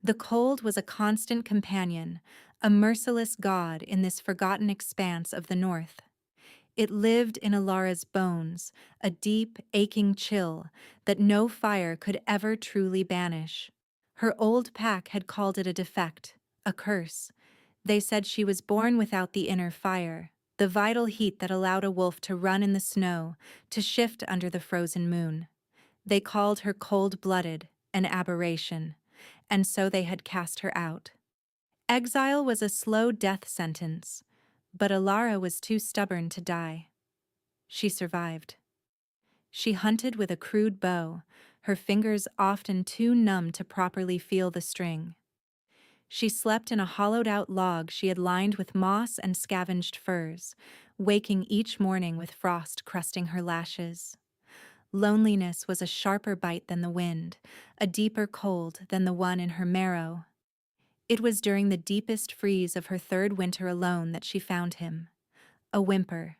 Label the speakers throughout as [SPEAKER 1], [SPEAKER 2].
[SPEAKER 1] The cold was a constant companion, a merciless god in this forgotten expanse of the north. It lived in Alara's bones, a deep, aching chill that no fire could ever truly banish. Her old pack had called it a defect, a curse. They said she was born without the inner fire, the vital heat that allowed a wolf to run in the snow, to shift under the frozen moon. They called her cold-blooded, an aberration, and so they had cast her out. Exile was a slow death sentence, but Alara was too stubborn to die. She survived. She hunted with a crude bow, her fingers often too numb to properly feel the string. She slept in a hollowed-out log she had lined with moss and scavenged furs, waking each morning with frost crusting her lashes. Loneliness was a sharper bite than the wind, a deeper cold than the one in her marrow. It was during the deepest freeze of her third winter alone that she found him. A whimper,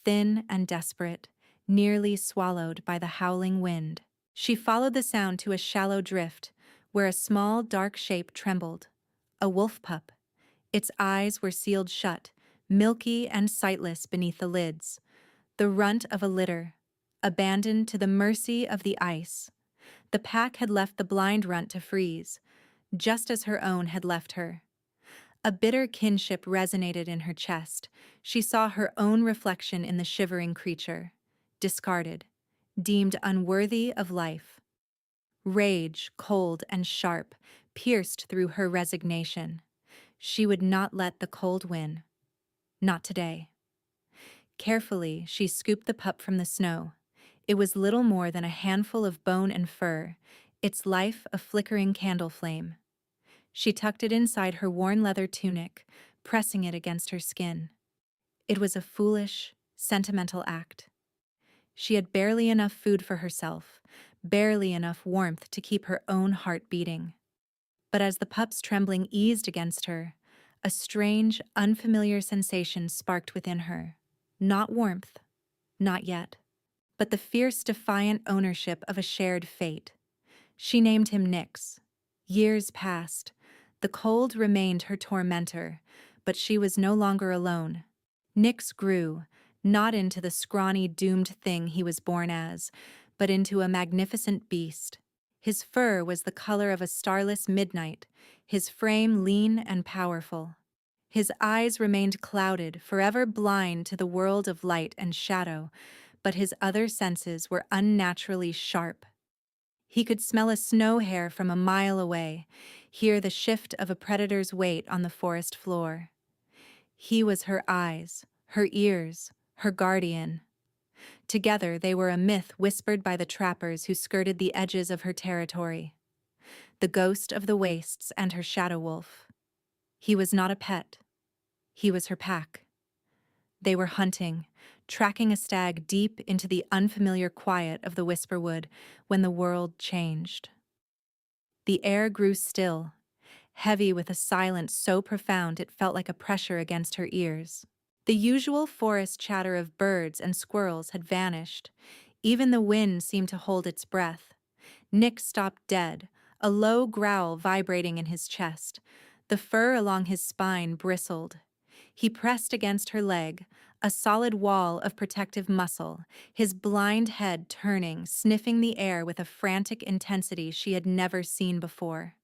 [SPEAKER 1] thin and desperate, nearly swallowed by the howling wind. She followed the sound to a shallow drift, where a small, dark shape trembled. A wolf pup. Its eyes were sealed shut, milky and sightless beneath the lids. The runt of a litter, abandoned to the mercy of the ice. The pack had left the blind runt to freeze, just as her own had left her. A bitter kinship resonated in her chest. She saw her own reflection in the shivering creature, discarded, deemed unworthy of life. Rage, cold and sharp, pierced through her resignation. She would not let the cold win. Not today. Carefully, she scooped the pup from the snow. It was little more than a handful of bone and fur, its life a flickering candle flame. She tucked it inside her worn leather tunic, pressing it against her skin. It was a foolish, sentimental act. She had barely enough food for herself, barely enough warmth to keep her own heart beating. But as the pup's trembling eased against her, a strange, unfamiliar sensation sparked within her. Not warmth, not yet, but the fierce, defiant ownership of a shared fate. She named him Nyx. Years passed. The cold remained her tormentor, but she was no longer alone. Nyx grew, not into the scrawny, doomed thing he was born as, but into a magnificent beast. His fur was the color of a starless midnight, his frame lean and powerful. His eyes remained clouded, forever blind to the world of light and shadow, but his other senses were unnaturally sharp. He could smell a snow hare from a mile away, hear the shift of a predator's weight on the forest floor. He was her eyes, her ears, her guardian. Together they were a myth whispered by the trappers who skirted the edges of her territory. The ghost of the wastes and her shadow wolf. He was not a pet. He was her pack. They were hunting, tracking a stag deep into the unfamiliar quiet of the Whisperwood when the world changed. The air grew still, heavy with a silence so profound it felt like a pressure against her ears. The usual forest chatter of birds and squirrels had vanished. Even the wind seemed to hold its breath. Nick stopped dead, a low growl vibrating in his chest. The fur along his spine bristled. He pressed against her leg, a solid wall of protective muscle, his blind head turning, sniffing the air with a frantic intensity she had never seen before.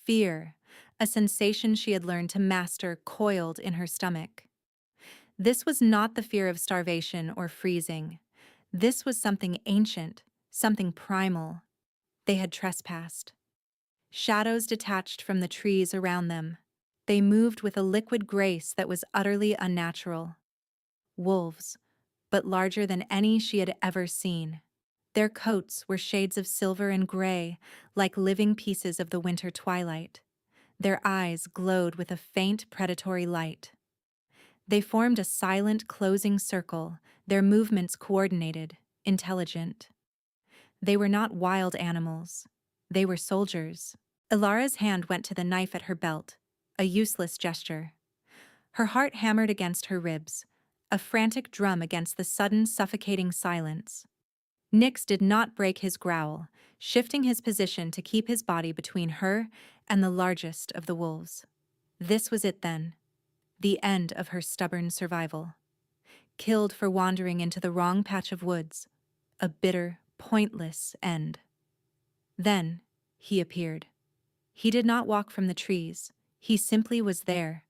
[SPEAKER 1] Fear, a sensation she had learned to master, coiled in her stomach. This was not the fear of starvation or freezing. This was something ancient, something primal. They had trespassed. Shadows detached from the trees around them. They moved with a liquid grace that was utterly unnatural. Wolves, but larger than any she had ever seen. Their coats were shades of silver and gray, like living pieces of the winter twilight. Their eyes glowed with a faint predatory light. They formed a silent, closing circle, their movements coordinated, intelligent. They were not wild animals. They were soldiers. Ilara's hand went to the knife at her belt, a useless gesture. Her heart hammered against her ribs, a frantic drum against the sudden, suffocating silence. Nyx did not break his growl, shifting his position to keep his body between her and the largest of the wolves. This was it then, the end of her stubborn survival. Killed for wandering into the wrong patch of woods, a bitter, pointless end. Then he appeared. He did not walk from the trees, he simply was there,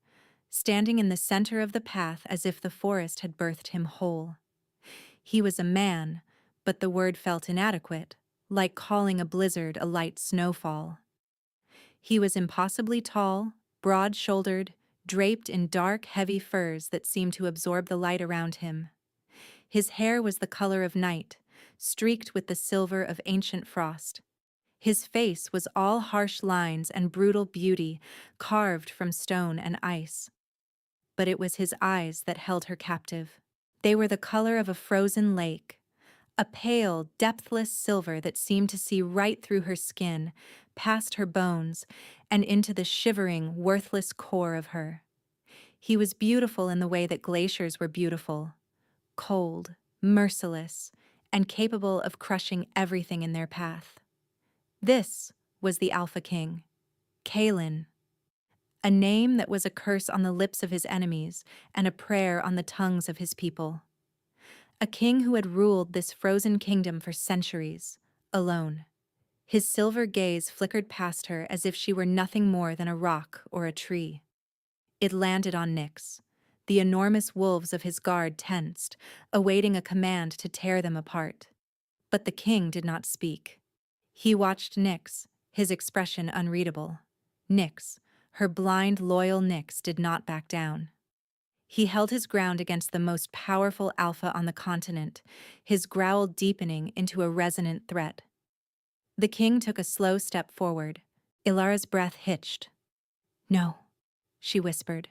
[SPEAKER 1] standing in the center of the path as if the forest had birthed him whole. He was a man, but the word felt inadequate, like calling a blizzard a light snowfall. He was impossibly tall, broad-shouldered, draped in dark, heavy furs that seemed to absorb the light around him. His hair was the color of night, streaked with the silver of ancient frost. His face was all harsh lines and brutal beauty, carved from stone and ice. But it was his eyes that held her captive. They were the color of a frozen lake, a pale, depthless silver that seemed to see right through her skin, past her bones, and into the shivering, worthless core of her. He was beautiful in the way that glaciers were beautiful, cold, merciless, and capable of crushing everything in their path. This was the Alpha King, Kaelin, a name that was a curse on the lips of his enemies and a prayer on the tongues of his people. A king who had ruled this frozen kingdom for centuries, alone. His silver gaze flickered past her as if she were nothing more than a rock or a tree. It landed on Nyx. The enormous wolves of his guard tensed, awaiting a command to tear them apart. But the king did not speak. He watched Nyx, his expression unreadable. Nyx, her blind, loyal Nyx, did not back down. He held his ground against the most powerful alpha on the continent, his growl deepening into a resonant threat. The king took a slow step forward. Ilara's breath hitched. "No," she whispered,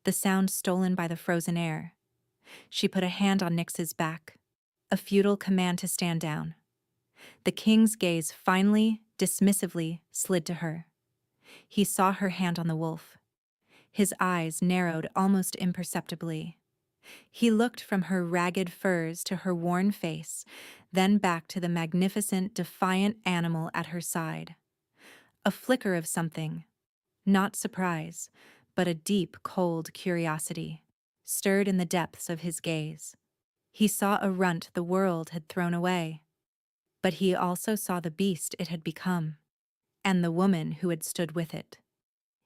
[SPEAKER 1] the sound stolen by the frozen air. She put a hand on Nyx's back, a futile command to stand down. The king's gaze finally, dismissively, slid to her. He saw her hand on the wolf. His eyes narrowed almost imperceptibly. He looked from her ragged furs to her worn face, then back to the magnificent, defiant animal at her side. A flicker of something, not surprise, but a deep, cold curiosity, stirred in the depths of his gaze. He saw a runt the world had thrown away, but he also saw the beast it had become, and the woman who had stood with it.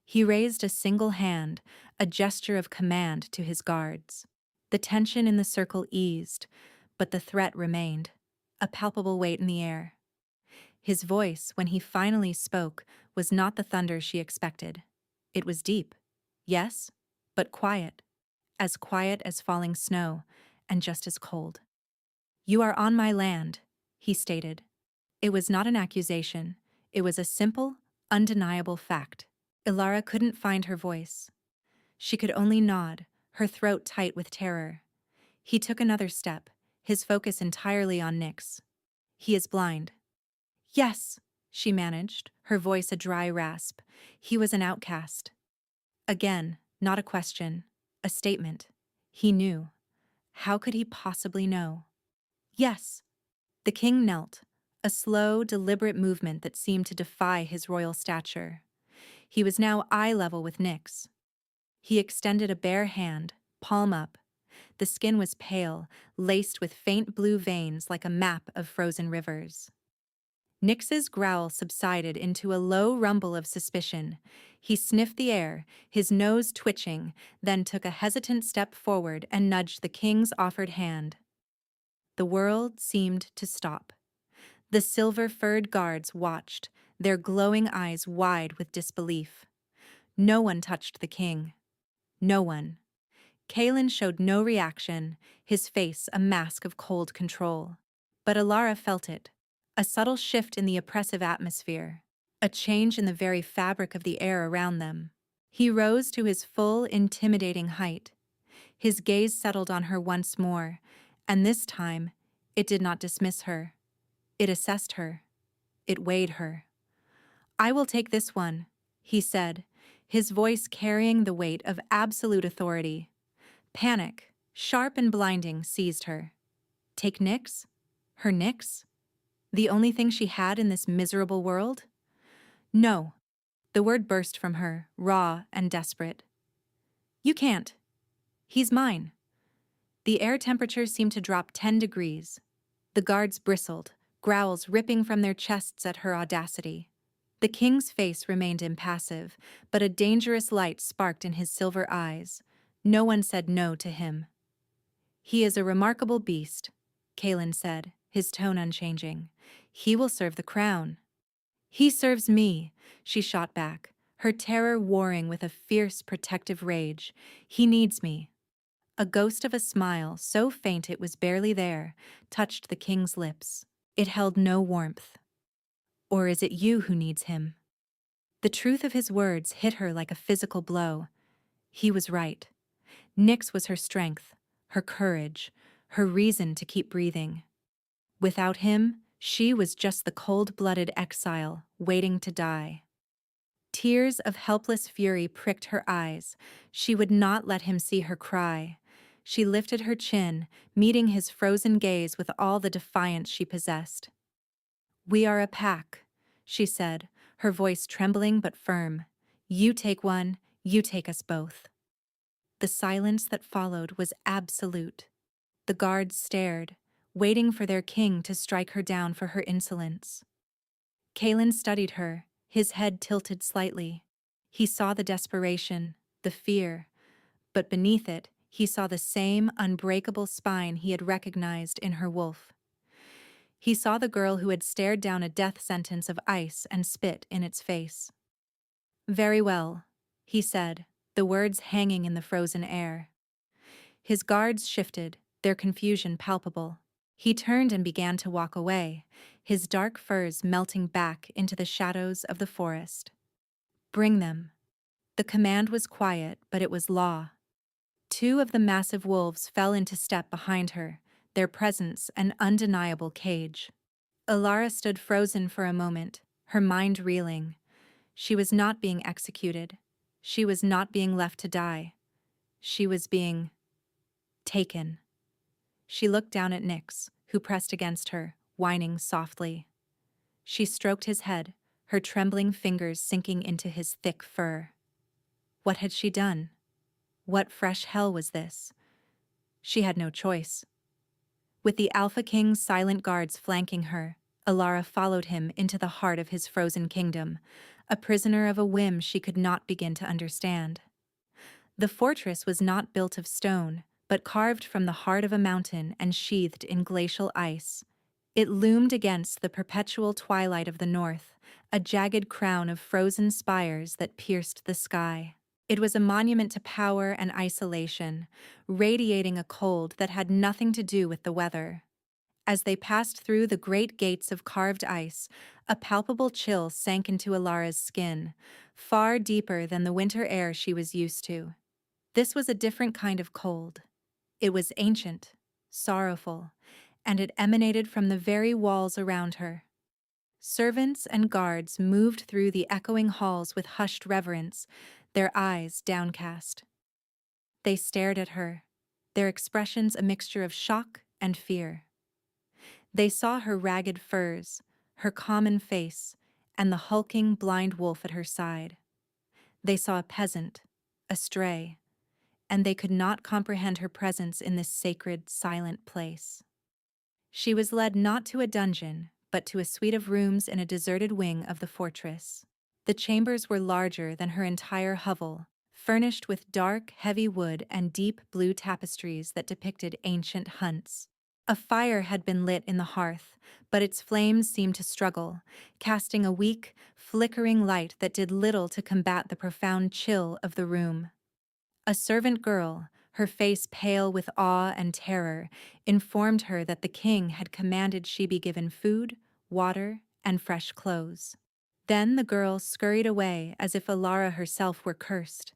[SPEAKER 1] He raised a single hand, a gesture of command to his guards. The tension in the circle eased, but the threat remained, a palpable weight in the air. His voice, when he finally spoke, was not the thunder she expected. It was deep, yes, but quiet as falling snow, and just as cold. "You are on my land," he stated. It was not an accusation, it was a simple, undeniable fact. Ilara couldn't find her voice. She could only nod, her throat tight with terror. He took another step, his focus entirely on Nyx. "He is blind." "Yes," she managed, her voice a dry rasp. He was an outcast. Again, not a question, a statement. He knew. How could he possibly know? "Yes." The king knelt, a slow, deliberate movement that seemed to defy his royal stature. He was now eye level with Nyx. He extended a bare hand, palm up. The skin was pale, laced with faint blue veins like a map of frozen rivers. Nyx's growl subsided into a low rumble of suspicion. He sniffed the air, his nose twitching, then took a hesitant step forward and nudged the king's offered hand. The world seemed to stop. The silver-furred guards watched, their glowing eyes wide with disbelief. No one touched the king. No one. Kaelin showed no reaction, his face a mask of cold control. But Ilara felt it, a subtle shift in the oppressive atmosphere, a change in the very fabric of the air around them. He rose to his full, intimidating height. His gaze settled on her once more, and this time, it did not dismiss her. It assessed her. It weighed her. "I will take this one," he said, his voice carrying the weight of absolute authority. Panic, sharp and blinding, seized her. "Take Nyx?" Her Nyx? The only thing she had in this miserable world? No. The word burst from her, raw and desperate. You can't. He's mine. The air temperature seemed to drop 10 degrees. The guards bristled, growls ripping from their chests at her audacity. The king's face remained impassive, but a dangerous light sparked in his silver eyes. No one said no to him. He is a remarkable beast, Kaelin said, his tone unchanging. He will serve the crown. He serves me, she shot back, her terror warring with a fierce, protective rage. He needs me. A ghost of a smile, so faint it was barely there, touched the king's lips. It held no warmth. Or is it you who needs him? The truth of his words hit her like a physical blow. He was right. Nyx was her strength, her courage, her reason to keep breathing. Without him, she was just the cold-blooded exile, waiting to die. Tears of helpless fury pricked her eyes. She would not let him see her cry. She lifted her chin, meeting his frozen gaze with all the defiance she possessed. "We are a pack," she said, her voice trembling but firm. "You take one, you take us both." The silence that followed was absolute. The guards stared, waiting for their king to strike her down for her insolence. Kaelin studied her, his head tilted slightly. He saw the desperation, the fear, but beneath it, he saw the same unbreakable spine he had recognized in her wolf. He saw the girl who had stared down a death sentence of ice and spit in its face. "Very well," he said, the words hanging in the frozen air. His guards shifted, their confusion palpable. He turned and began to walk away, his dark furs melting back into the shadows of the forest. "Bring them." The command was quiet, but it was law. Two of the massive wolves fell into step behind her, their presence an undeniable cage. Alara stood frozen for a moment, her mind reeling. She was not being executed. She was not being left to die. She was being taken. She looked down at Nyx, who pressed against her, whining softly. She stroked his head, her trembling fingers sinking into his thick fur. What had she done? What fresh hell was this? She had no choice. With the Alpha King's silent guards flanking her, Alara followed him into the heart of his frozen kingdom, a prisoner of a whim she could not begin to understand. The fortress was not built of stone, but carved from the heart of a mountain and sheathed in glacial ice. It loomed against the perpetual twilight of the north, a jagged crown of frozen spires that pierced the sky. It was a monument to power and isolation, radiating a cold that had nothing to do with the weather. As they passed through the great gates of carved ice, a palpable chill sank into Alara's skin, far deeper than the winter air she was used to. This was a different kind of cold. It was ancient, sorrowful, and it emanated from the very walls around her. Servants and guards moved through the echoing halls with hushed reverence, their eyes downcast. They stared at her, their expressions a mixture of shock and fear. They saw her ragged furs, her common face, and the hulking blind wolf at her side. They saw a peasant, a stray, and they could not comprehend her presence in this sacred, silent place. She was led not to a dungeon, but to a suite of rooms in a deserted wing of the fortress. The chambers were larger than her entire hovel, furnished with dark, heavy wood and deep blue tapestries that depicted ancient hunts. A fire had been lit in the hearth, but its flames seemed to struggle, casting a weak, flickering light that did little to combat the profound chill of the room. A servant girl, her face pale with awe and terror, informed her that the king had commanded she be given food, water, and fresh clothes. Then the girl scurried away as if Alara herself were cursed.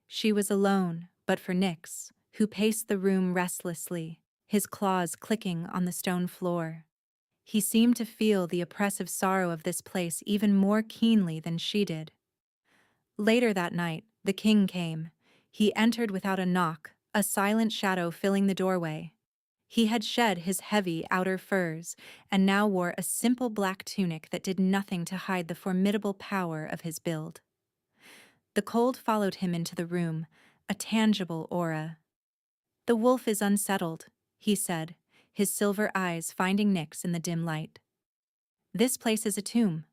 [SPEAKER 1] She was alone, but for Nyx, who paced the room restlessly, his claws clicking on the stone floor. He seemed to feel the oppressive sorrow of this place even more keenly than she did. Later that night, the king came. He entered without a knock, a silent shadow filling the doorway. He had shed his heavy outer furs and now wore a simple black tunic that did nothing to hide the formidable power of his build. The cold followed him into the room, a tangible aura. "The wolf is unsettled," he said, his silver eyes finding Nyx in the dim light. "This place is a tomb,"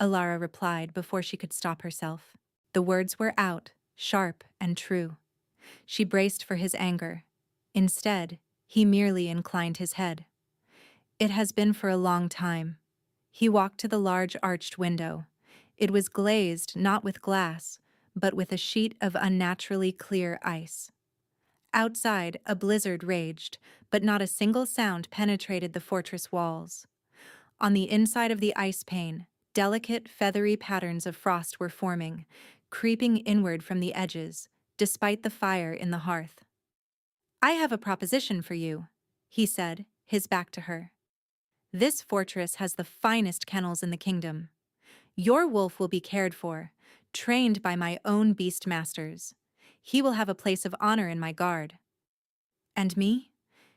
[SPEAKER 1] Alara replied before she could stop herself. The words were out, sharp and true. She braced for his anger. Instead, he merely inclined his head. "It has been for a long time." He walked to the large arched window. It was glazed not with glass, but with a sheet of unnaturally clear ice. Outside, a blizzard raged, but not a single sound penetrated the fortress walls. On the inside of the ice pane, delicate, feathery patterns of frost were forming, creeping inward from the edges, despite the fire in the hearth. "I have a proposition for you," he said, his back to her. "This fortress has the finest kennels in the kingdom. Your wolf will be cared for, trained by my own beast masters. He will have a place of honor in my guard." "And me?"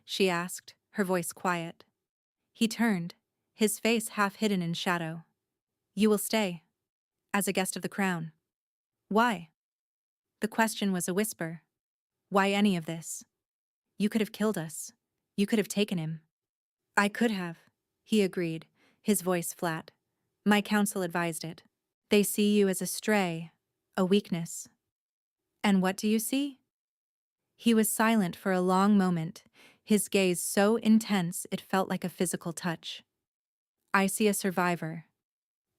[SPEAKER 1] she asked, her voice quiet. He turned, his face half hidden in shadow. "You will stay, as a guest of the crown." "Why?" The question was a whisper. "Why any of this? You could have killed us. You could have taken him." "I could have," he agreed, his voice flat. "My council advised it. They see you as a stray, a weakness." "And what do you see?" He was silent for a long moment, his gaze so intense it felt like a physical touch. "I see a survivor.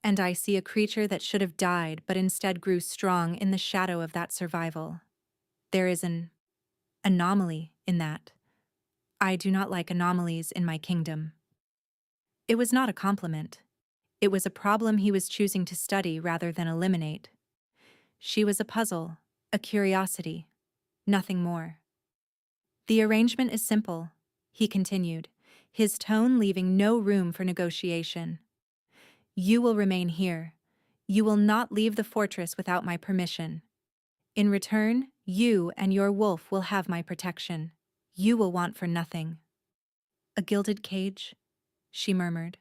[SPEAKER 1] And I see a creature that should have died but instead grew strong in the shadow of that survival. There is an anomaly in that. I do not like anomalies in my kingdom." It was not a compliment. It was a problem he was choosing to study rather than eliminate. She was a puzzle, a curiosity, nothing more. "The arrangement is simple," he continued, his tone leaving no room for negotiation. "You will remain here. You will not leave the fortress without my permission. In return, you and your wolf will have my protection. You will want for nothing." "A gilded cage?" she murmured.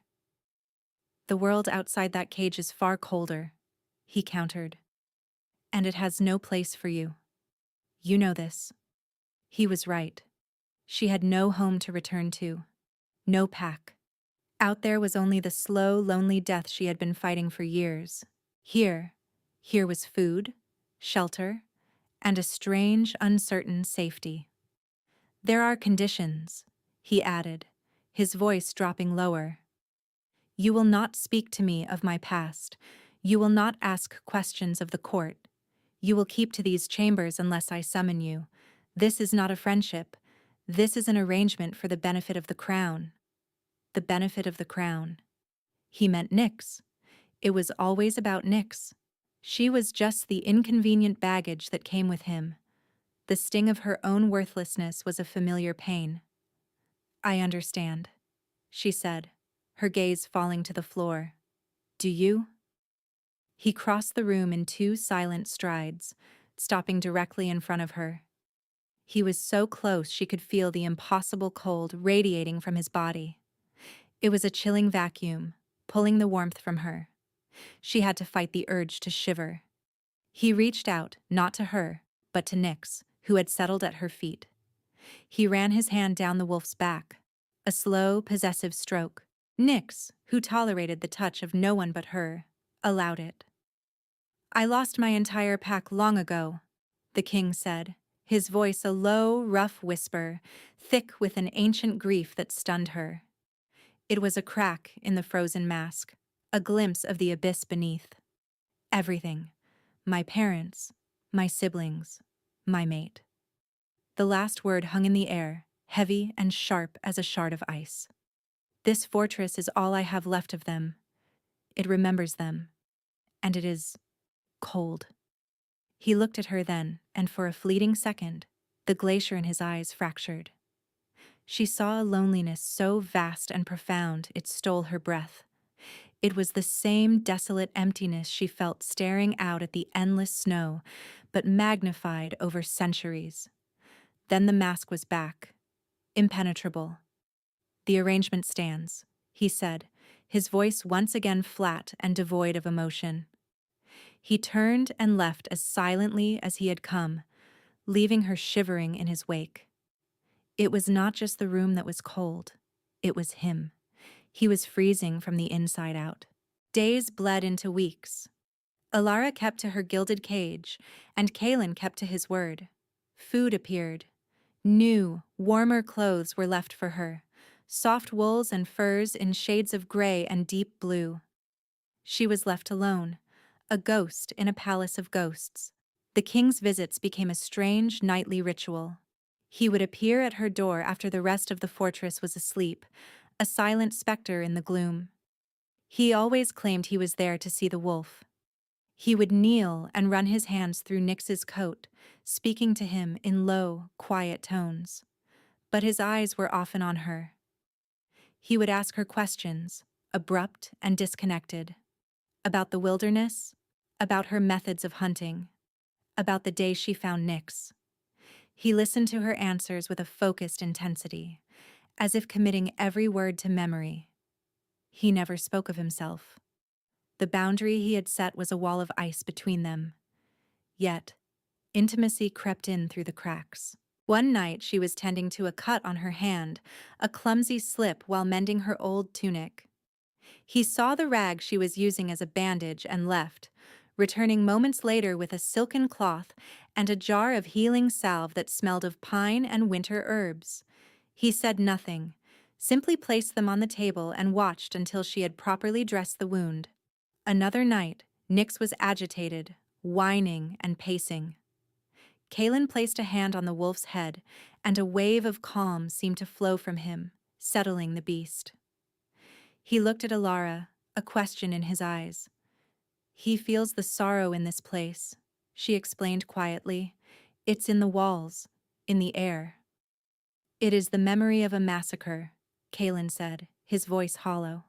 [SPEAKER 1] "The world outside that cage is far colder," he countered. "And it has no place for you. You know this." He was right. She had no home to return to. No pack. Out there was only the slow, lonely death she had been fighting for years. Here was food, shelter, and a strange, uncertain safety. "There are conditions," he added, his voice dropping lower. "You will not speak to me of my past. You will not ask questions of the court. You will keep to these chambers unless I summon you. This is not a friendship. This is an arrangement for the benefit of the crown." The benefit of the crown. He meant Nyx. It was always about Nyx. She was just the inconvenient baggage that came with him. The sting of her own worthlessness was a familiar pain. "I understand," she said, her gaze falling to the floor. "Do you?" He crossed the room in 2 silent strides, stopping directly in front of her. He was so close she could feel the impossible cold radiating from his body. It was a chilling vacuum, pulling the warmth from her. She had to fight the urge to shiver. He reached out, not to her, but to Nyx, who had settled at her feet. He ran his hand down the wolf's back. A slow, possessive stroke. Nyx, who tolerated the touch of no one but her, allowed it. "I lost my entire pack long ago," the king said, his voice a low, rough whisper, thick with an ancient grief that stunned her. It was a crack in the frozen mask, a glimpse of the abyss beneath. "Everything. My parents, my siblings, my mate." The last word hung in the air, heavy and sharp as a shard of ice. "This fortress is all I have left of them. It remembers them. And it is cold." He looked at her then, and for a fleeting second, the glacier in his eyes fractured. She saw a loneliness so vast and profound it stole her breath. It was the same desolate emptiness she felt staring out at the endless snow, but magnified over centuries. Then the mask was back. impenetrable. The arrangement stands, he said, his voice once again flat and devoid of emotion. He turned and left as silently as he had come, leaving her shivering in his wake. It was not just the room that was cold. It was him. He was freezing from the inside out. Days bled into weeks. Alara kept to her gilded cage, and Kalen kept to his word. Food appeared. New, warmer clothes were left for her, soft wools and furs in shades of gray and deep blue. She was left alone, a ghost in a palace of ghosts. The king's visits became a strange nightly ritual. He would appear at her door after the rest of the fortress was asleep, a silent specter in the gloom. He always claimed he was there to see the wolf. He would kneel and run his hands through Nyx's coat, speaking to him in low, quiet tones. But his eyes were often on her. He would ask her questions, abrupt and disconnected, about the wilderness, about her methods of hunting, about the day she found Nyx. He listened to her answers with a focused intensity, as if committing every word to memory. He never spoke of himself. The boundary he had set was a wall of ice between them. Yet, intimacy crept in through the cracks. One night she was tending to a cut on her hand, a clumsy slip while mending her old tunic. He saw the rag she was using as a bandage and left, returning moments later with a silken cloth and a jar of healing salve that smelled of pine and winter herbs. He said nothing, simply placed them on the table and watched until she had properly dressed the wound. Another night, Nyx was agitated, whining and pacing. Kalen placed a hand on the wolf's head, and a wave of calm seemed to flow from him, settling the beast. He looked at Alara, a question in his eyes. "He feels the sorrow in this place," she explained quietly. "It's in the walls, in the air." "It is the memory of a massacre," Kalen said, his voice hollow.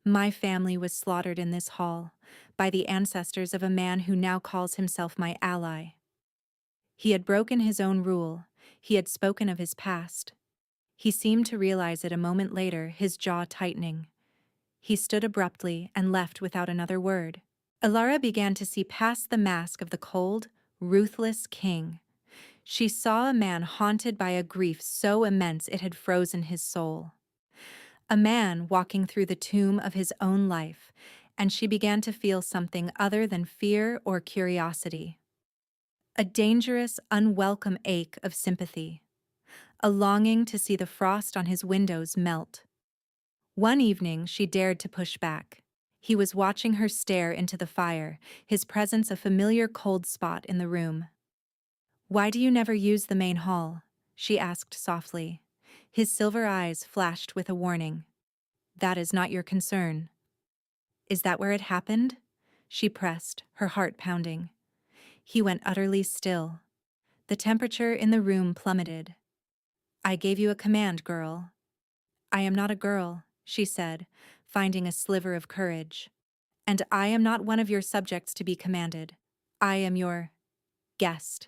[SPEAKER 1] "My family was slaughtered in this hall, by the ancestors of a man who now calls himself my ally." He had broken his own rule. He had spoken of his past. He seemed to realize it a moment later, his jaw tightening. He stood abruptly and left without another word. Alara began to see past the mask of the cold, ruthless king. She saw a man haunted by a grief so immense it had frozen his soul. A man walking through the tomb of his own life, and she began to feel something other than fear or curiosity. A dangerous, unwelcome ache of sympathy. A longing to see the frost on his windows melt. One evening she dared to push back. He was watching her stare into the fire, his presence a familiar cold spot in the room. "Why do you never use the main hall?" she asked softly. His silver eyes flashed with a warning. "That is not your concern." "Is that where it happened?" she pressed, her heart pounding. He went utterly still. The temperature in the room plummeted. "I gave you a command, girl." "I am not a girl," she said, finding a sliver of courage. "And I am not one of your subjects to be commanded. I am your guest.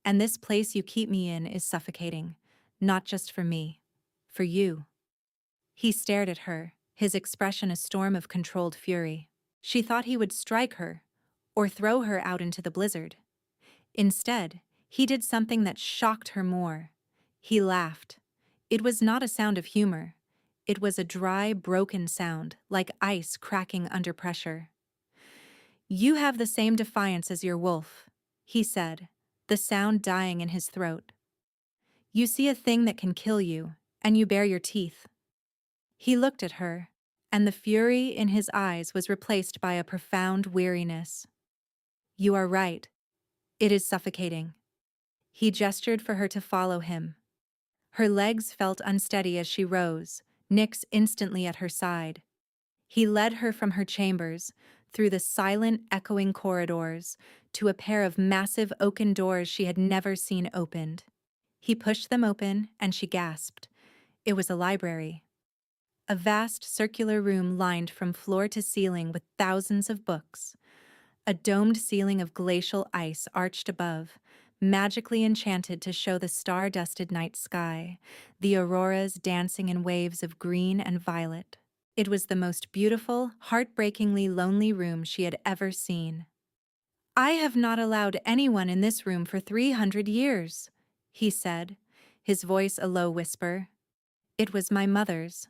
[SPEAKER 1] And this place you keep me in is suffocating, not just for me, for you." He stared at her, his expression a storm of controlled fury. She thought he would strike her, or throw her out into the blizzard. Instead, he did something that shocked her more. He laughed. It was not a sound of humor. It was a dry, broken sound, like ice cracking under pressure. "You have the same defiance as your wolf," he said, the sound dying in his throat. "You see a thing that can kill you, and you bare your teeth." He looked at her, and the fury in his eyes was replaced by a profound weariness. "You are right. It is suffocating." He gestured for her to follow him. Her legs felt unsteady as she rose, Nyx instantly at her side. He led her from her chambers, through the silent, echoing corridors, to a pair of massive oaken doors she had never seen opened. He pushed them open, and she gasped. It was a library. A vast circular room lined from floor to ceiling with thousands of books. A domed ceiling of glacial ice arched above, magically enchanted to show the star-dusted night sky, the auroras dancing in waves of green and violet. It was the most beautiful, heartbreakingly lonely room she had ever seen. "I have not allowed anyone in this room for 300 years," he said, his voice a low whisper. It was my mother's.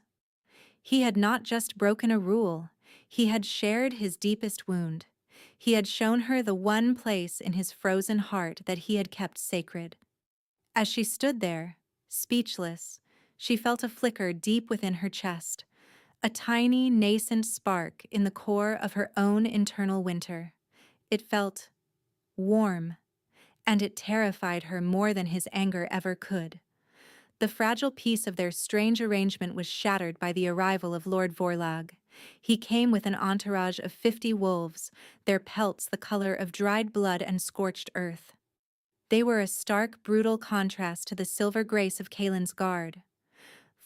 [SPEAKER 1] He had not just broken a rule, he had shared his deepest wound. He had shown her the one place in his frozen heart that he had kept sacred. As she stood there, speechless, she felt a flicker deep within her chest, a tiny, nascent spark in the core of her own internal winter. It felt warm, and it terrified her more than his anger ever could. The fragile peace of their strange arrangement was shattered by the arrival of Lord Vorlag. He came with an entourage of 50 wolves, their pelts the color of dried blood and scorched earth. They were a stark, brutal contrast to the silver grace of Kaelin's guard.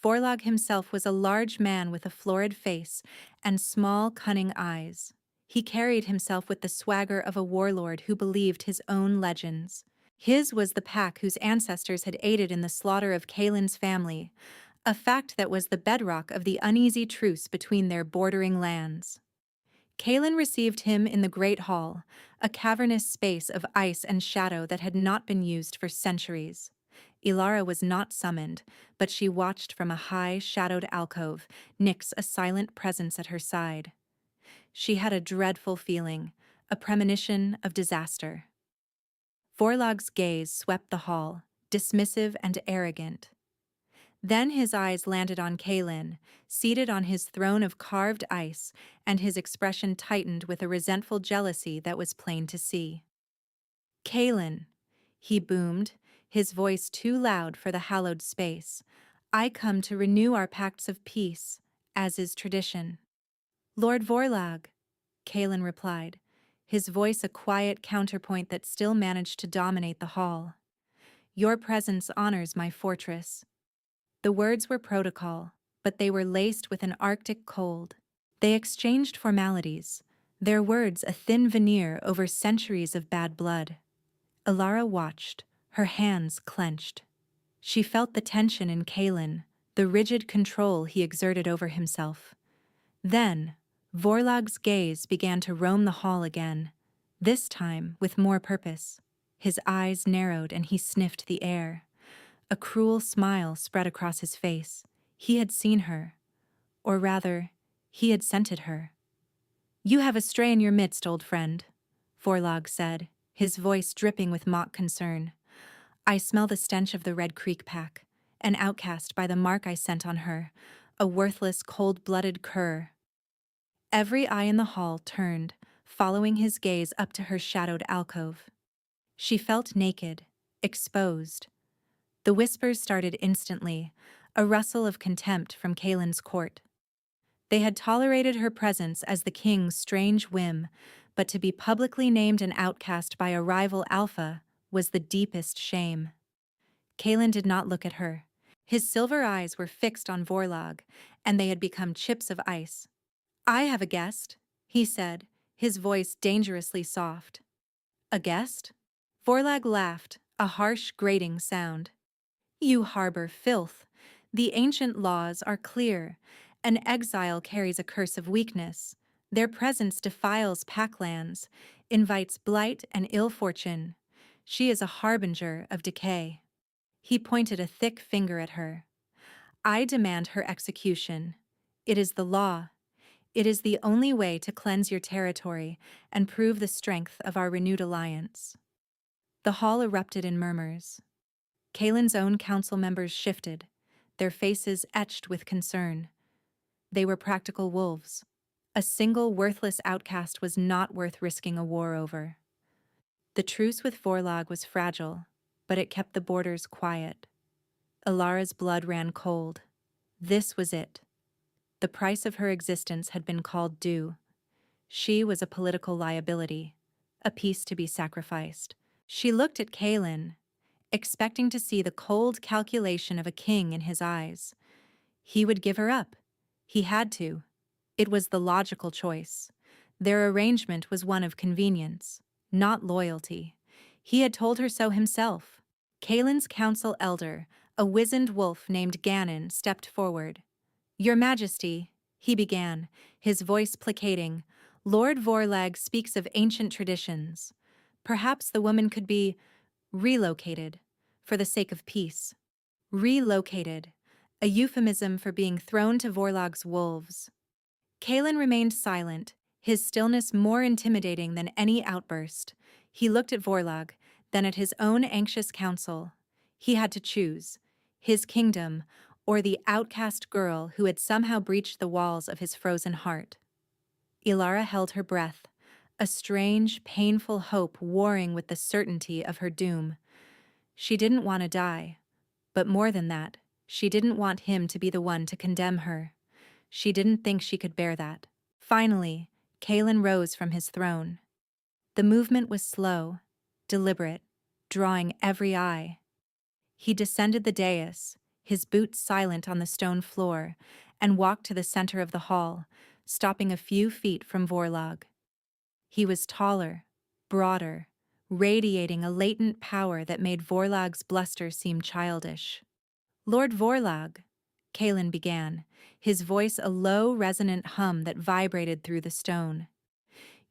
[SPEAKER 1] Vorlag himself was a large man with a florid face and small, cunning eyes. He carried himself with the swagger of a warlord who believed his own legends. His was the pack whose ancestors had aided in the slaughter of Kaelin's family, a fact that was the bedrock of the uneasy truce between their bordering lands. Kaelin received him in the Great Hall, a cavernous space of ice and shadow that had not been used for centuries. Ilara was not summoned, but she watched from a high, shadowed alcove, Nyx a silent presence at her side. She had a dreadful feeling, a premonition of disaster. Vorlag's gaze swept the hall, dismissive and arrogant. Then his eyes landed on Kaelin, seated on his throne of carved ice, and his expression tightened with a resentful jealousy that was plain to see. "Kaelin," he boomed, his voice too loud for the hallowed space, "I come to renew our pacts of peace, as is tradition." "Lord Vorlag," Kaelin replied, his voice a quiet counterpoint that still managed to dominate the hall. "Your presence honors my fortress." The words were protocol, but they were laced with an Arctic cold. They exchanged formalities, their words a thin veneer over centuries of bad blood. Ilara watched, her hands clenched. She felt the tension in Kaelin, the rigid control he exerted over himself. Then, Vorlag's gaze began to roam the hall again, this time with more purpose. His eyes narrowed and he sniffed the air. A cruel smile spread across his face. He had seen her. Or rather, he had scented her. "You have a stray in your midst, old friend," Vorlag said, his voice dripping with mock concern. "I smell the stench of the Red Creek pack, an outcast by the mark I sent on her, a worthless, cold-blooded cur." Every eye in the hall turned, following his gaze up to her shadowed alcove. She felt naked, exposed. The whispers started instantly, a rustle of contempt from Kaelin's court. They had tolerated her presence as the king's strange whim, but to be publicly named an outcast by a rival alpha was the deepest shame. Kaelin did not look at her. His silver eyes were fixed on Vorlag, and they had become chips of ice. "I have a guest," he said, his voice dangerously soft. "A guest?" Vorlag laughed, a harsh, grating sound. "You harbor filth. The ancient laws are clear. An exile carries a curse of weakness. Their presence defiles packlands, invites blight and ill fortune. She is a harbinger of decay." He pointed a thick finger at her. "I demand her execution. It is the law. It is the only way to cleanse your territory and prove the strength of our renewed alliance." The hall erupted in murmurs. Kaelin's own council members shifted, their faces etched with concern. They were practical wolves. A single worthless outcast was not worth risking a war over. The truce with Vorlag was fragile, but it kept the borders quiet. Ilara's blood ran cold. This was it. The price of her existence had been called due. She was a political liability, a piece to be sacrificed. She looked at Kaelin, expecting to see the cold calculation of a king in his eyes. He would give her up. He had to. It was the logical choice. Their arrangement was one of convenience, not loyalty. He had told her so himself. Kaelin's council elder, a wizened wolf named Ganon, stepped forward. "Your Majesty," he began, his voice placating, "Lord Vorlag speaks of ancient traditions. Perhaps the woman could be relocated for the sake of peace." Relocated, a euphemism for being thrown to Vorlag's wolves. Kaelin remained silent, his stillness more intimidating than any outburst. He looked at Vorlag, then at his own anxious council. He had to choose his kingdom or the outcast girl who had somehow breached the walls of his frozen heart. Ilara held her breath, a strange, painful hope warring with the certainty of her doom. She didn't want to die, but more than that, she didn't want him to be the one to condemn her. She didn't think she could bear that. Finally, Kaelin rose from his throne. The movement was slow, deliberate, drawing every eye. He descended the dais, his boots silent on the stone floor, and walked to the center of the hall, stopping a few feet from Vorlag. He was taller, broader, radiating a latent power that made Vorlag's bluster seem childish. "Lord Vorlag," Kaelin began, his voice a low, resonant hum that vibrated through the stone.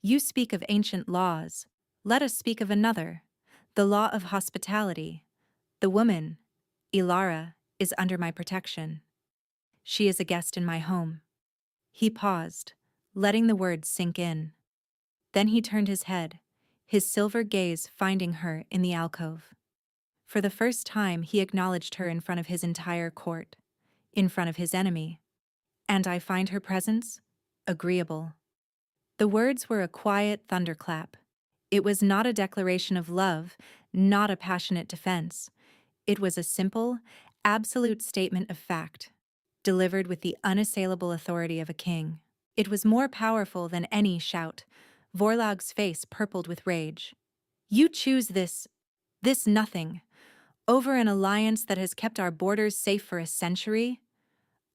[SPEAKER 1] "You speak of ancient laws. Let us speak of another, the law of hospitality. The woman, Ilara, is under my protection. She is a guest in my home." He paused, letting the words sink in. Then he turned his head, his silver gaze finding her in the alcove. For the first time, he acknowledged her in front of his entire court, in front of his enemy. "And I find her presence agreeable." The words were a quiet thunderclap. It was not a declaration of love, not a passionate defense. It was a simple, absolute statement of fact, delivered with the unassailable authority of a king. It was more powerful than any shout. Vorlag's face purpled with rage. "You choose this nothing, over an alliance that has kept our borders safe for a century?"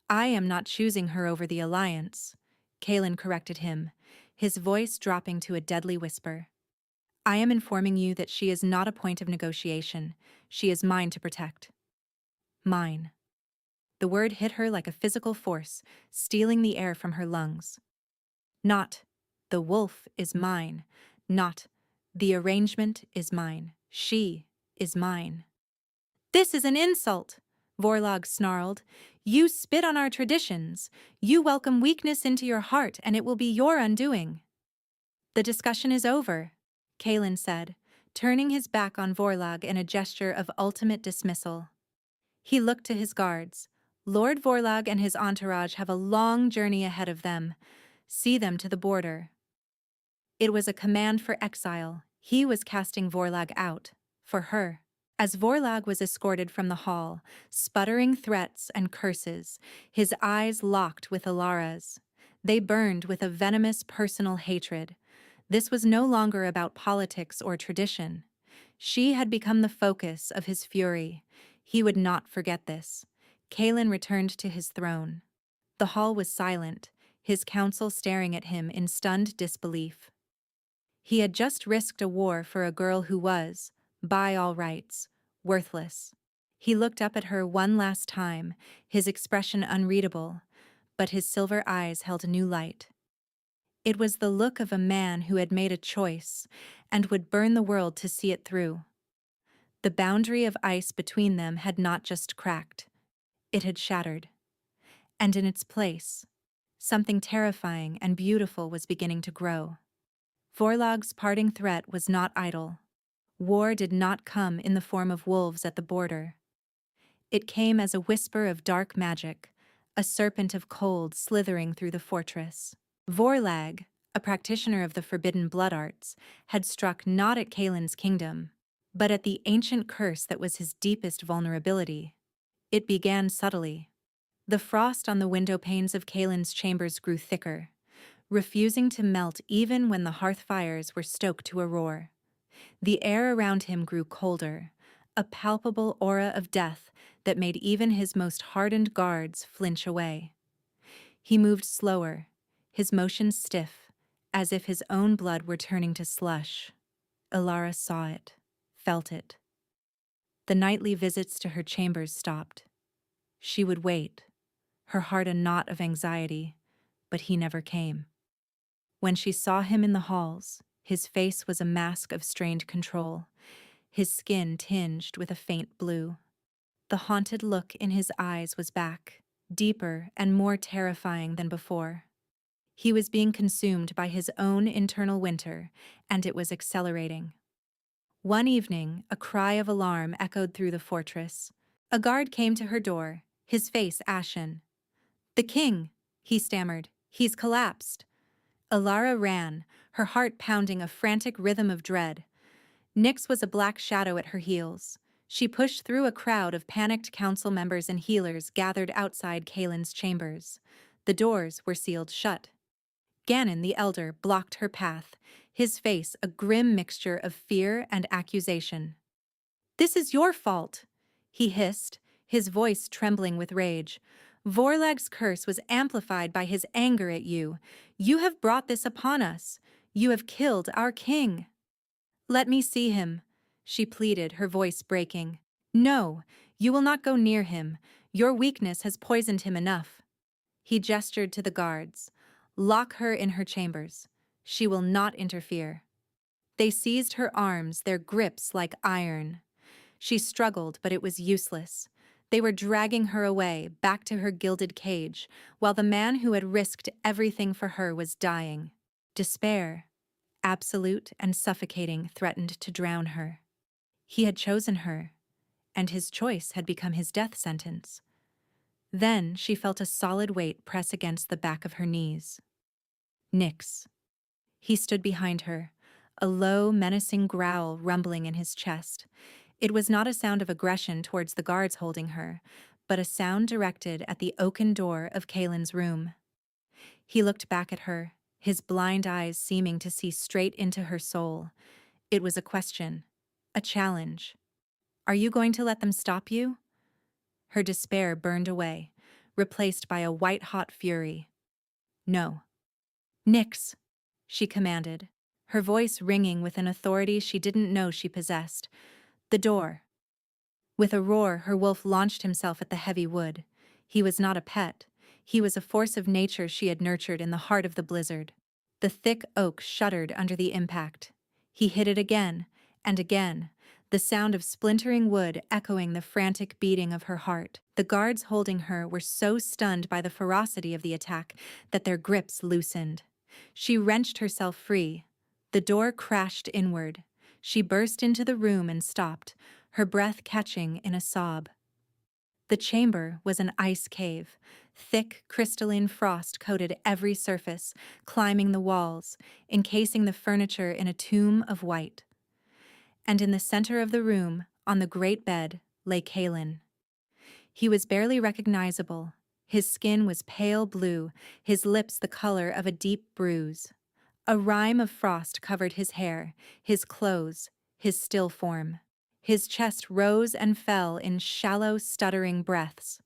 [SPEAKER 1] "I am not choosing her over the alliance," Kaelin corrected him, his voice dropping to a deadly whisper. "I am informing you that she is not a point of negotiation. She is mine to protect." Mine. The word hit her like a physical force, stealing the air from her lungs. Not, "The wolf is mine," not, "The arrangement is mine. She is mine." "This is an insult," Vorlag snarled. "You spit on our traditions. You welcome weakness into your heart, and it will be your undoing." "The discussion is over," Kaelin said, turning his back on Vorlag in a gesture of ultimate dismissal. He looked to his guards. "Lord Vorlag and his entourage have a long journey ahead of them. See them to the border." It was a command for exile. He was casting Vorlag out. For her. As Vorlag was escorted from the hall, sputtering threats and curses, his eyes locked with Ilara's. They burned with a venomous personal hatred. This was no longer about politics or tradition. She had become the focus of his fury. He would not forget this. Kaelin returned to his throne. The hall was silent, his council staring at him in stunned disbelief. He had just risked a war for a girl who was, by all rights, worthless. He looked up at her one last time, his expression unreadable, but his silver eyes held a new light. It was the look of a man who had made a choice and would burn the world to see it through. The boundary of ice between them had not just cracked, it had shattered. And in its place, something terrifying and beautiful was beginning to grow. Vorlag's parting threat was not idle. War did not come in the form of wolves at the border. It came as a whisper of dark magic, a serpent of cold slithering through the fortress. Vorlag, a practitioner of the forbidden blood arts, had struck not at Kaelin's kingdom, but at the ancient curse that was his deepest vulnerability. It began subtly. The frost on the window panes of Kaelin's chambers grew thicker, refusing to melt even when the hearth fires were stoked to a roar. The air around him grew colder, a palpable aura of death that made even his most hardened guards flinch away. He moved slower, his motions stiff, as if his own blood were turning to slush. Ilara saw it, felt it. The nightly visits to her chambers stopped. She would wait, her heart a knot of anxiety, but he never came. When she saw him in the halls, his face was a mask of strained control, his skin tinged with a faint blue. The haunted look in his eyes was back, deeper and more terrifying than before. He was being consumed by his own internal winter, and it was accelerating. One evening, a cry of alarm echoed through the fortress. A guard came to her door, his face ashen. "The king," he stammered. "He's collapsed." Alara ran, her heart pounding a frantic rhythm of dread. Nyx was a black shadow at her heels. She pushed through a crowd of panicked council members and healers gathered outside Kaelin's chambers. The doors were sealed shut. Ganon the Elder blocked her path, his face a grim mixture of fear and accusation. "This is your fault," he hissed, his voice trembling with rage. "Vorlag's curse was amplified by his anger at you. You have brought this upon us. You have killed our king." "Let me see him," she pleaded, her voice breaking. "No, you will not go near him. Your weakness has poisoned him enough." He gestured to the guards. "Lock her in her chambers. She will not interfere." They seized her arms, their grips like iron. She struggled, but it was useless. They were dragging her away, back to her gilded cage, while the man who had risked everything for her was dying. Despair, absolute and suffocating, threatened to drown her. He had chosen her, and his choice had become his death sentence. Then she felt a solid weight press against the back of her knees. Nyx. He stood behind her, a low, menacing growl rumbling in his chest. It was not a sound of aggression towards the guards holding her, but a sound directed at the oaken door of Kaelin's room. He looked back at her, his blind eyes seeming to see straight into her soul. It was a question, a challenge. "Are you going to let them stop you?" Her despair burned away, replaced by a white-hot fury. "No." "Nyx," she commanded, her voice ringing with an authority she didn't know she possessed. "The door." With a roar, her wolf launched himself at the heavy wood. He was not a pet. He was a force of nature she had nurtured in the heart of the blizzard. The thick oak shuddered under the impact. He hit it again, and again, the sound of splintering wood echoing the frantic beating of her heart. The guards holding her were so stunned by the ferocity of the attack that their grips loosened. She wrenched herself free. The door crashed inward. She burst into the room and stopped, her breath catching in a sob. The chamber was an ice cave. Thick, crystalline frost coated every surface, climbing the walls, encasing the furniture in a tomb of white. And in the center of the room, on the great bed, lay Kaelin. He was barely recognizable. His skin was pale blue, his lips the color of a deep bruise. A rime of frost covered his hair, his clothes, his still form. His chest rose and fell in shallow, stuttering breaths.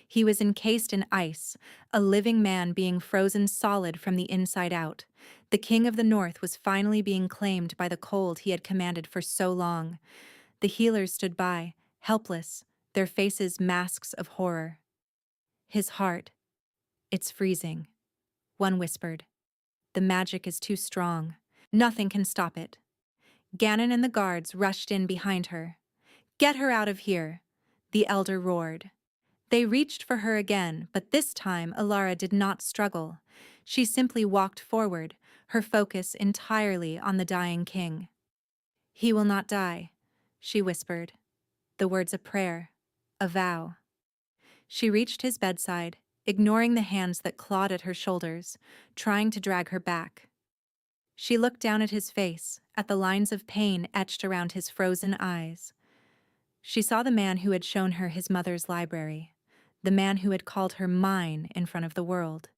[SPEAKER 1] He was encased in ice, a living man being frozen solid from the inside out. The king of the north was finally being claimed by the cold he had commanded for so long. The healers stood by, helpless, their faces masks of horror. "His heart. It's freezing," one whispered. "The magic is too strong. Nothing can stop it." Ganon and the guards rushed in behind her. "Get her out of here," the elder roared. They reached for her again, but this time Alara did not struggle. She simply walked forward, her focus entirely on the dying king. "He will not die," she whispered. The words a prayer, a vow. She reached his bedside, ignoring the hands that clawed at her shoulders, trying to drag her back. She looked down at his face, at the lines of pain etched around his frozen eyes. She saw the man who had shown her his mother's library, the man who had called her mine in front of the world.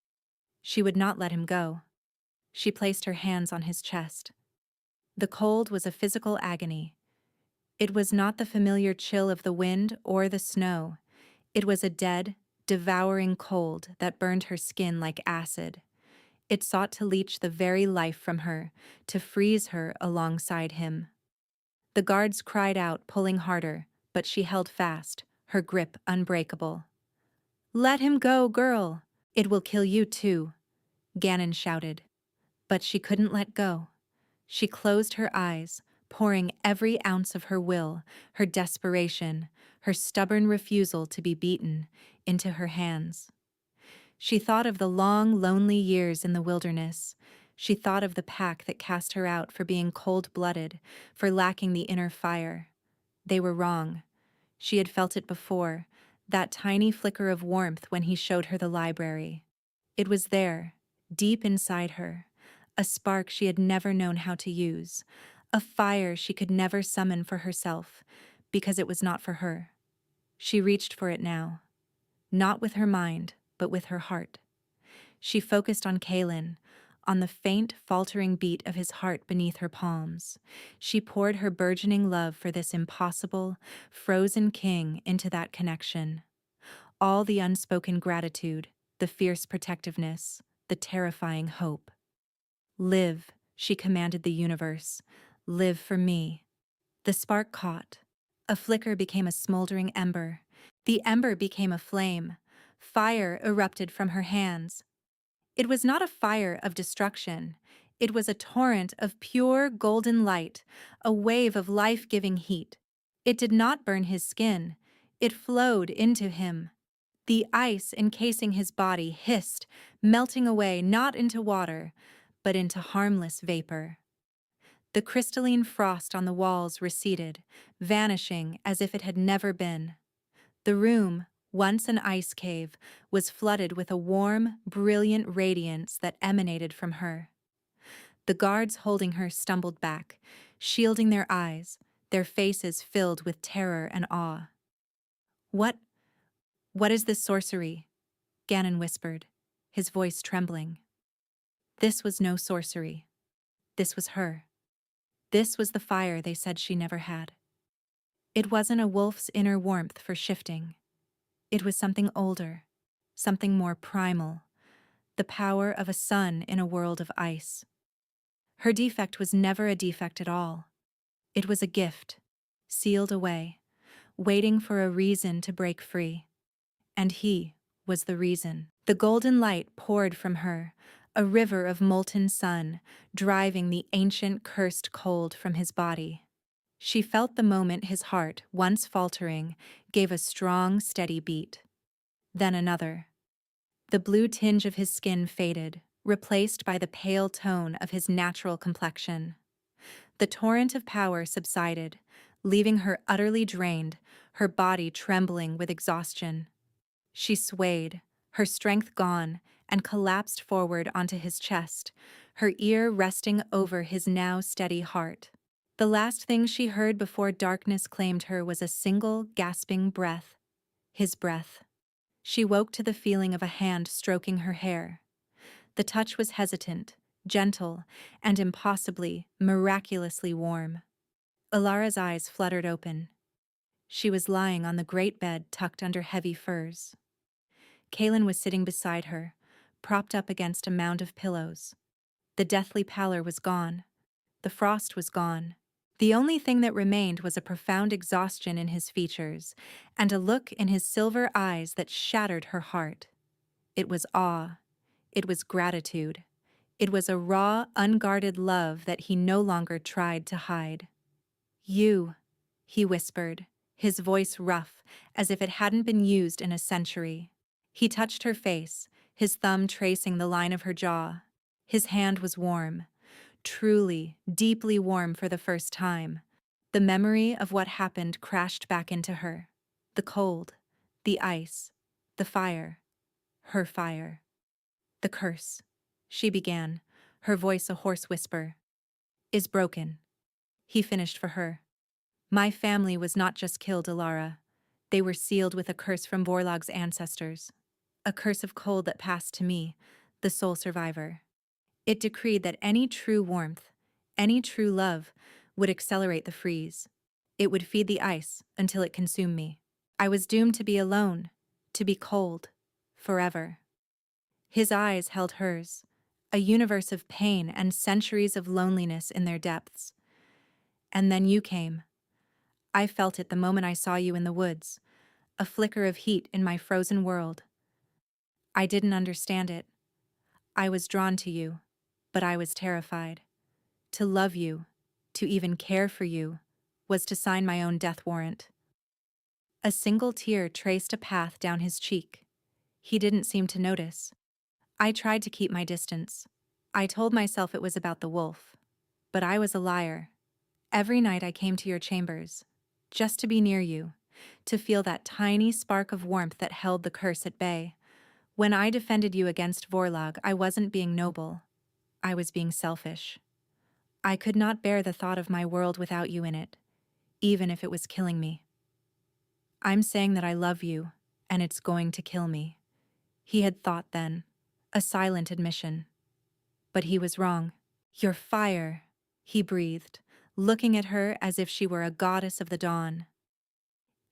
[SPEAKER 1] She would not let him go. She placed her hands on his chest. The cold was a physical agony. It was not the familiar chill of the wind or the snow. It was a dead, devouring cold that burned her skin like acid. It sought to leach the very life from her, to freeze her alongside him. The guards cried out, pulling harder, but she held fast, her grip unbreakable. "Let him go, girl! It will kill you too," Gannon shouted. But she couldn't let go. She closed her eyes, pouring every ounce of her will, her desperation, her stubborn refusal to be beaten, into her hands. She thought of the long, lonely years in the wilderness. She thought of the pack that cast her out for being cold-blooded, for lacking the inner fire. They were wrong. She had felt it before, that tiny flicker of warmth when he showed her the library. It was there, deep inside her, a spark she had never known how to use, a fire she could never summon for herself, because it was not for her. She reached for it now, not with her mind, but with her heart. She focused on Kalen, on the faint, faltering beat of his heart beneath her palms. She poured her burgeoning love for this impossible, frozen king into that connection. All the unspoken gratitude, the fierce protectiveness, the terrifying hope. "Live," she commanded the universe. "Live for me." The spark caught. A flicker became a smoldering ember. The ember became a flame. Fire erupted from her hands. It was not a fire of destruction. It was a torrent of pure golden light, a wave of life-giving heat. It did not burn his skin. It flowed into him. The ice encasing his body hissed, melting away not into water, but into harmless vapor. The crystalline frost on the walls receded, vanishing as if it had never been. The room, once an ice cave, was flooded with a warm, brilliant radiance that emanated from her. The guards holding her stumbled back, shielding their eyes, their faces filled with terror and awe. What is this sorcery?" Gannon whispered, his voice trembling. This was no sorcery. This was her. This was the fire they said she never had. It wasn't a wolf's inner warmth for shifting. It was something older, something more primal, the power of a sun in a world of ice. Her defect was never a defect at all. It was a gift, sealed away, waiting for a reason to break free. And he was the reason. The golden light poured from her, a river of molten sun, driving the ancient cursed cold from his body. She felt the moment his heart, once faltering, gave a strong, steady beat. Then another. The blue tinge of his skin faded, replaced by the pale tone of his natural complexion. The torrent of power subsided, leaving her utterly drained, her body trembling with exhaustion. She swayed, her strength gone, and collapsed forward onto his chest, her ear resting over his now steady heart. The last thing she heard before darkness claimed her was a single, gasping breath. His breath. She woke to the feeling of a hand stroking her hair. The touch was hesitant, gentle, and impossibly, miraculously warm. Ilara's eyes fluttered open. She was lying on the great bed tucked under heavy furs. Kalen was sitting beside her, propped up against a mound of pillows. The deathly pallor was gone. The frost was gone. The only thing that remained was a profound exhaustion in his features, and a look in his silver eyes that shattered her heart. It was awe. It was gratitude. It was a raw, unguarded love that he no longer tried to hide. "You," he whispered, his voice rough, as if it hadn't been used in a century. He touched her face, his thumb tracing the line of her jaw. His hand was warm. Truly, deeply warm for the first time. The memory of what happened crashed back into her. The cold, the ice, the fire, her fire. "The curse," she began, her voice a hoarse whisper, "is broken." He finished for her. "My family was not just killed, Ilara. They were sealed with a curse from Vorlog's ancestors. A curse of cold that passed to me, the sole survivor. It decreed that any true warmth, any true love, would accelerate the freeze. It would feed the ice until it consumed me. I was doomed to be alone, to be cold, forever." His eyes held hers, a universe of pain and centuries of loneliness in their depths. And then you came. I felt it the moment I saw you in the woods, a flicker of heat in my frozen world. I didn't understand it. I was drawn to you, but I was terrified. To love you, to even care for you, was to sign my own death warrant. A single tear traced a path down his cheek. He didn't seem to notice. I tried to keep my distance. I told myself it was about the wolf. But I was a liar. Every night I came to your chambers, just to be near you, to feel that tiny spark of warmth that held the curse at bay. When I defended you against Vorlag, I wasn't being noble. I was being selfish. I could not bear the thought of my world without you in it, even if it was killing me. I'm saying that I love you, and it's going to kill me. He had thought then, a silent admission. But he was wrong. Your fire, he breathed, looking at her as if she were a goddess of the dawn.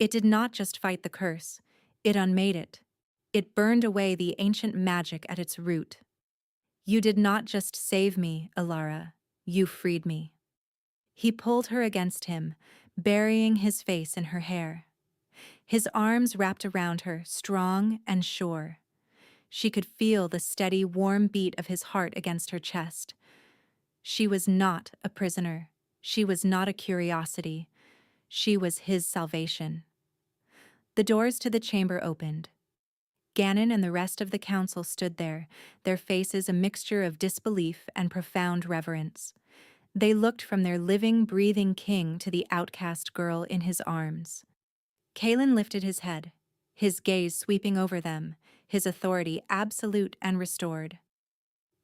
[SPEAKER 1] It did not just fight the curse, it unmade it. It burned away the ancient magic at its root. You did not just save me, Alara, you freed me. He pulled her against him, burying his face in her hair. His arms wrapped around her, strong and sure. She could feel the steady, warm beat of his heart against her chest. She was not a prisoner. She was not a curiosity. She was his salvation. The doors to the chamber opened. Ganon and the rest of the council stood there, their faces a mixture of disbelief and profound reverence. They looked from their living, breathing king to the outcast girl in his arms. Kalen lifted his head, his gaze sweeping over them, his authority absolute and restored.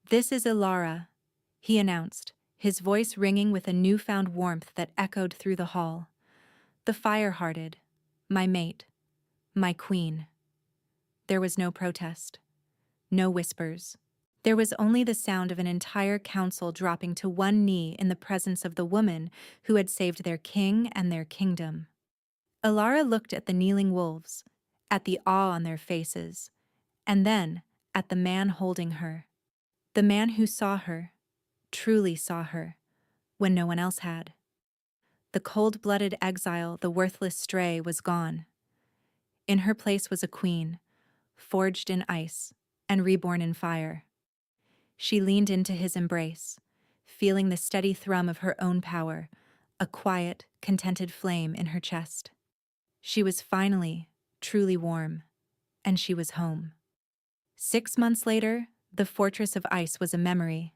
[SPEAKER 1] "This is Ilara," he announced, his voice ringing with a newfound warmth that echoed through the hall. "The Fire-Hearted, my mate, my queen." There was no protest, no whispers. There was only the sound of an entire council dropping to one knee in the presence of the woman who had saved their king and their kingdom. Ilara looked at the kneeling wolves, at the awe on their faces, and then at the man holding her. The man who saw her, truly saw her, when no one else had. The cold-blooded exile, the worthless stray, was gone. In her place was a queen, forged in ice and reborn in fire. She leaned into his embrace, feeling the steady thrum of her own power, a quiet, contented flame in her chest. She was finally, truly warm, and she was home. 6 months later, the fortress of ice was a memory.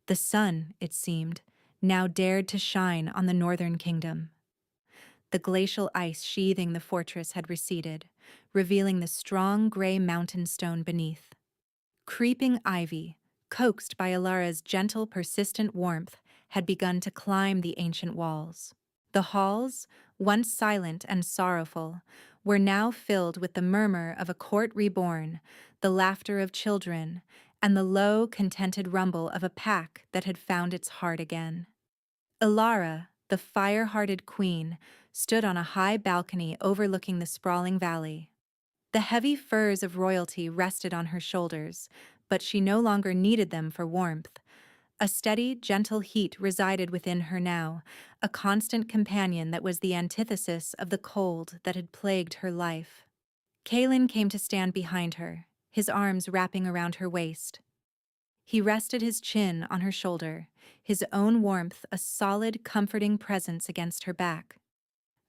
[SPEAKER 1] The sun, it seemed, now dared to shine on the northern kingdom. The glacial ice sheathing the fortress had receded, revealing the strong gray mountain stone beneath. Creeping ivy, coaxed by Alara's gentle, persistent warmth, had begun to climb the ancient walls. The halls, once silent and sorrowful, were now filled with the murmur of a court reborn, the laughter of children, and the low, contented rumble of a pack that had found its heart again. Ilara, the fire-hearted queen, stood on a high balcony overlooking the sprawling valley. The heavy furs of royalty rested on her shoulders, but she no longer needed them for warmth. A steady, gentle heat resided within her now, a constant companion that was the antithesis of the cold that had plagued her life. Kalen came to stand behind her, his arms wrapping around her waist. He rested his chin on her shoulder, his own warmth a solid, comforting presence against her back.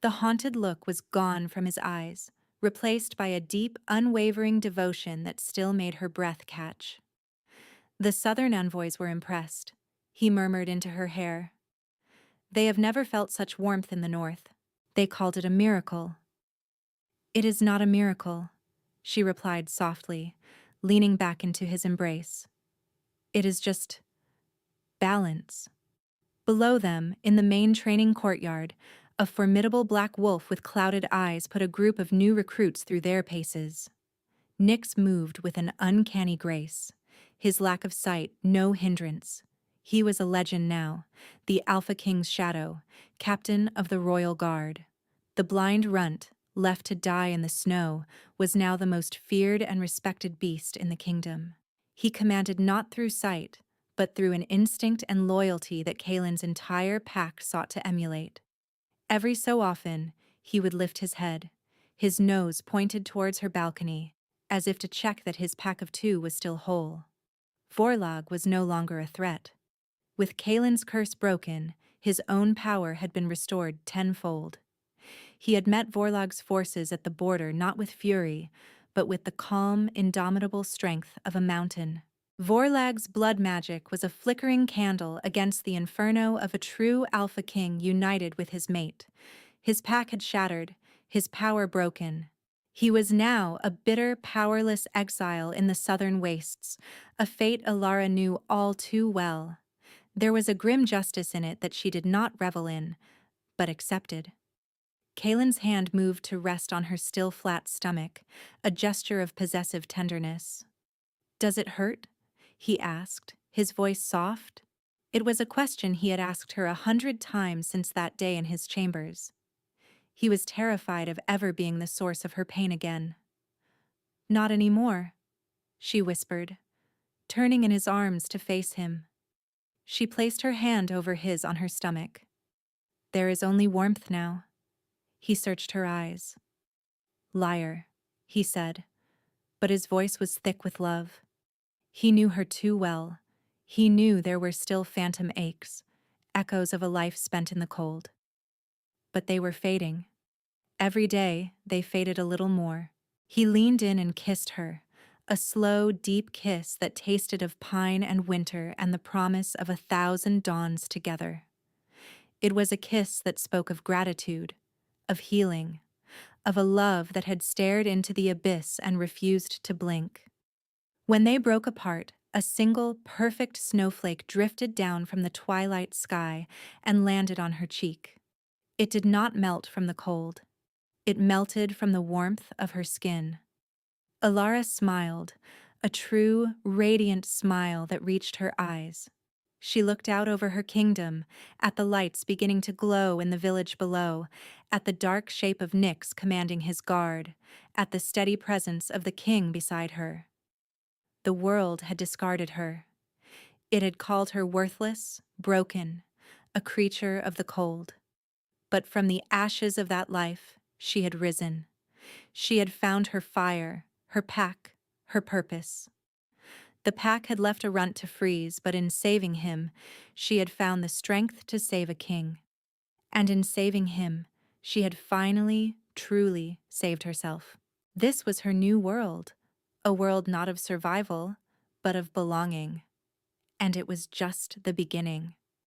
[SPEAKER 1] The haunted look was gone from his eyes, replaced by a deep, unwavering devotion that still made her breath catch. The southern envoys were impressed. He murmured into her hair. "They have never felt such warmth in the north. They called it a miracle." "It is not a miracle," she replied softly, leaning back into his embrace. "It is just balance." Below them, in the main training courtyard, a formidable black wolf with clouded eyes put a group of new recruits through their paces. Nyx moved with an uncanny grace, his lack of sight no hindrance. He was a legend now, the Alpha King's shadow, captain of the Royal Guard. The blind Runt, left to die in the snow, was now the most feared and respected beast in the kingdom. He commanded not through sight, but through an instinct and loyalty that Kalen's entire pack sought to emulate. Every so often, he would lift his head, his nose pointed towards her balcony, as if to check that his pack of two was still whole. Vorlag was no longer a threat. With Kalen's curse broken, his own power had been restored tenfold. He had met Vorlag's forces at the border not with fury, but with the calm, indomitable strength of a mountain. Vorlag's blood magic was a flickering candle against the inferno of a true Alpha King united with his mate. His pack had shattered, his power broken. He was now a bitter, powerless exile in the southern wastes, a fate Alara knew all too well. There was a grim justice in it that she did not revel in, but accepted. Kalen's hand moved to rest on her still flat stomach, a gesture of possessive tenderness. "Does it hurt?" he asked, his voice soft. It was a question he had asked her 100 times since that day in his chambers. He was terrified of ever being the source of her pain again. "Not anymore," she whispered, turning in his arms to face him. She placed her hand over his on her stomach. "There is only warmth now." He searched her eyes. "Liar," he said, but his voice was thick with love. He knew her too well. He knew there were still phantom aches, echoes of a life spent in the cold. But they were fading. Every day, they faded a little more. He leaned in and kissed her, a slow, deep kiss that tasted of pine and winter and the promise of 1,000 dawns together. It was a kiss that spoke of gratitude, of healing, of a love that had stared into the abyss and refused to blink. When they broke apart, a single, perfect snowflake drifted down from the twilight sky and landed on her cheek. It did not melt from the cold. It melted from the warmth of her skin. Alara smiled, a true, radiant smile that reached her eyes. She looked out over her kingdom, at the lights beginning to glow in the village below, at the dark shape of Nyx commanding his guard, at the steady presence of the king beside her. The world had discarded her. It had called her worthless, broken, a creature of the cold. But from the ashes of that life, she had risen. She had found her fire, her pack, her purpose. The pack had left a runt to freeze, but in saving him, she had found the strength to save a king. And in saving him, she had finally, truly saved herself. This was her new world, a world not of survival, but of belonging. And it was just the beginning.